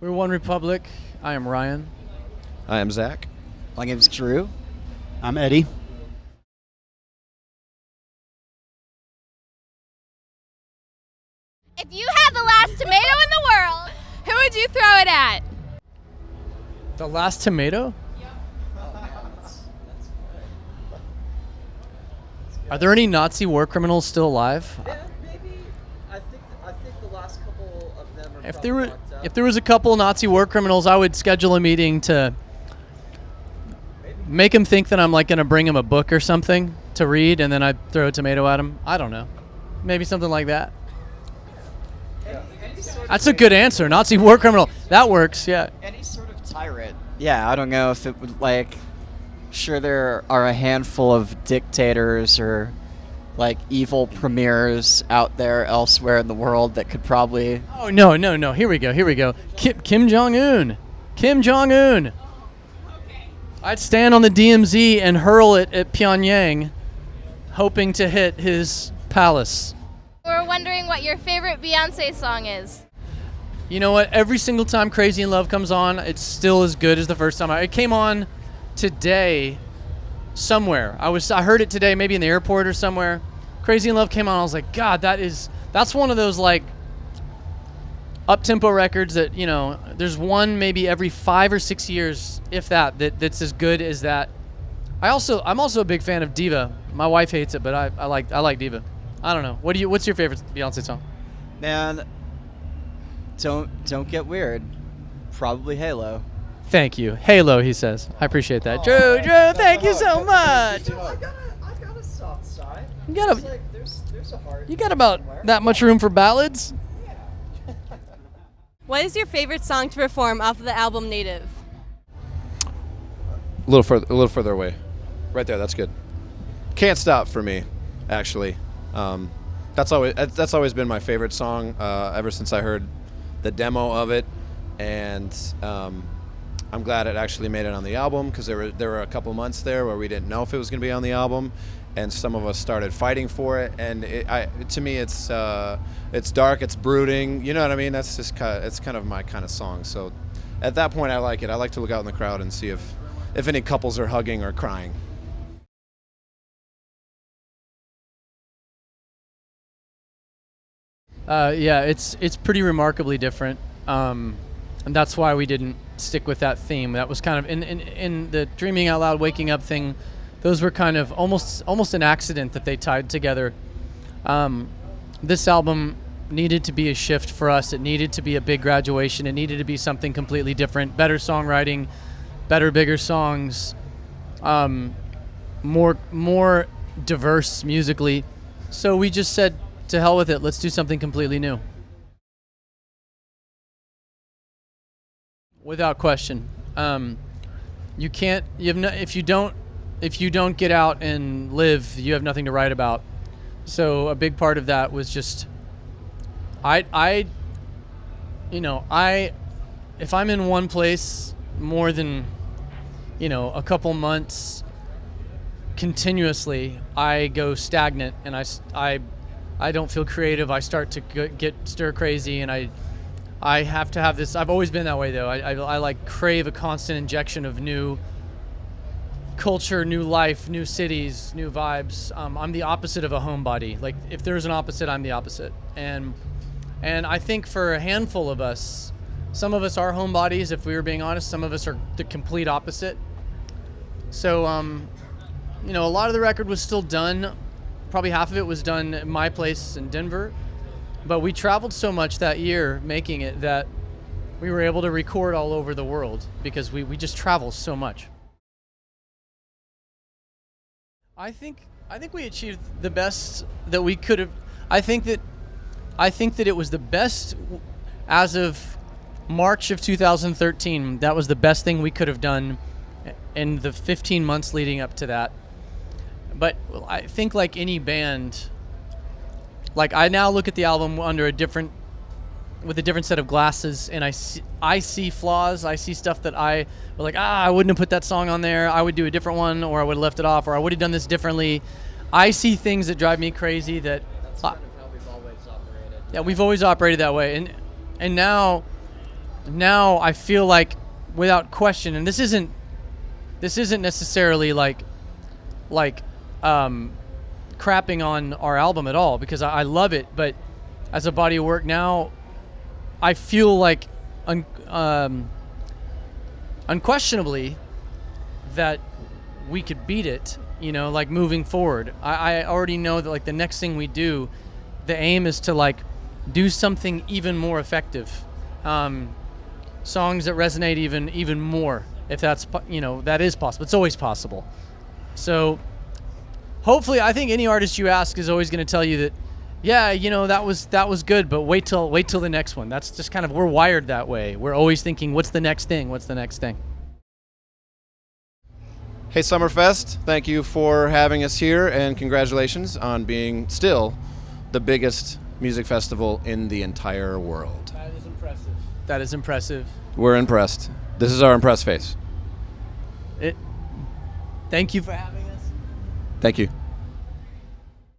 We're OneRepublic. I am Ryan. I am Zach. My name's Drew. I'm Eddie. If you had the last tomato in the world, who would you throw it at? The last tomato? Are there any Nazi war criminals still alive? Yeah, maybe. I think the last couple of them are If there was a couple Nazi war criminals, I would schedule a meeting to make them think that I'm like going to bring them a book or something to read, and then I'd throw a tomato at them. I don't know. Maybe something like that. That's a good answer. Nazi war criminal. That works, yeah. Any sort of tyrant. Yeah, I don't know if it would, like, sure there are a handful of dictators or, like, evil premiers out there elsewhere in the world that could probably... Oh, no. Here we go. Kim Jong-un. Kim Jong-un. I'd stand on the DMZ and hurl it at Pyongyang, hoping to hit his palace. We're wondering what your favorite Beyoncé song is. You know what? Every single time Crazy in Love comes on, it's still as good as the first time. It came on today somewhere. I heard it today, maybe in the airport or somewhere. Crazy in Love came on. I was like, God, that's one of those like up-tempo records that, you know, there's one maybe every 5 or 6 years, if that's as good as that. I'm also a big fan of Diva. My wife hates it, but I like Diva. I don't know. What's your favorite Beyoncé song? Man, don't get weird. Probably Halo. Thank you. Halo, he says. I appreciate that. Drew, thank you so much. I got a soft side. You got there's a heart. You got about that much room for ballads? What is your favorite song to perform off of the album Native? A little further away. Right there, that's good. Can't Stop for me, actually. That's always been my favorite song ever since I heard the demo of it, and I'm glad it actually made it on the album, because there were a couple months there where we didn't know if it was going to be on the album, and some of us started fighting for it. And to me, it's dark, it's brooding. You know what I mean? That's just it's kind of my kind of song. So at that point, I like it. I like to look out in the crowd and see if any couples are hugging or crying. Yeah, it's pretty remarkably different, and that's why we didn't stick with that theme. That was kind of in the Dreaming Out Loud, Waking Up thing. Those were kind of almost an accident that they tied together. This album needed to be a shift for us. It needed to be a big graduation. It needed to be something completely different. Better songwriting, better, bigger songs, more diverse musically. So we just said, to hell with it. Let's do something completely new. Without question. You can't. If you don't get out and live, you have nothing to write about. So a big part of that was just, if I'm in one place more than, a couple months continuously, I go stagnant, and I don't feel creative. I start to get stir crazy, and I have to have this. I've always been that way, though. I like crave a constant injection of new culture, new life, new cities, new vibes. I'm the opposite of a homebody. Like, if there's an opposite, I'm the opposite. And I think for a handful of us, some of us are homebodies, if we were being honest. Some of us are the complete opposite. So, a lot of the record was still done. Probably half of it was done at my place in Denver, but we traveled so much that year making it that we were able to record all over the world, because we just travel so much. I think we achieved the best that we could have. I think that it was the best as of March of 2013. That was the best thing we could have done in the 15 months leading up to that. But I think, like any band, like, I now look at the album under a different with a different set of glasses, and I see flaws. I see stuff that I was like, I wouldn't have put that song on there. I would do a different one, or I would have left it off, or I would have done this differently. I see things that drive me crazy that. That's kind of how we've always operated. Yeah, we've always operated that way, and now I feel like, without question, and this isn't necessarily like crapping on our album at all, because I love it, but as a body of work now, I feel like unquestionably that we could beat it, like moving forward. I already know that like the next thing we do, the aim is to like do something even more effective, songs that resonate even more, if that's that is possible. It's always possible. So hopefully, I think any artist you ask is always going to tell you that, yeah, that was good, but wait till the next one. That's just kind of, we're wired that way. We're always thinking, what's the next thing? What's the next thing? Hey, Summerfest, thank you for having us here, and congratulations on being still the biggest music festival in the entire world. That is impressive. That is impressive. We're impressed. This is our impressed face. Thank you for having us. Thank you.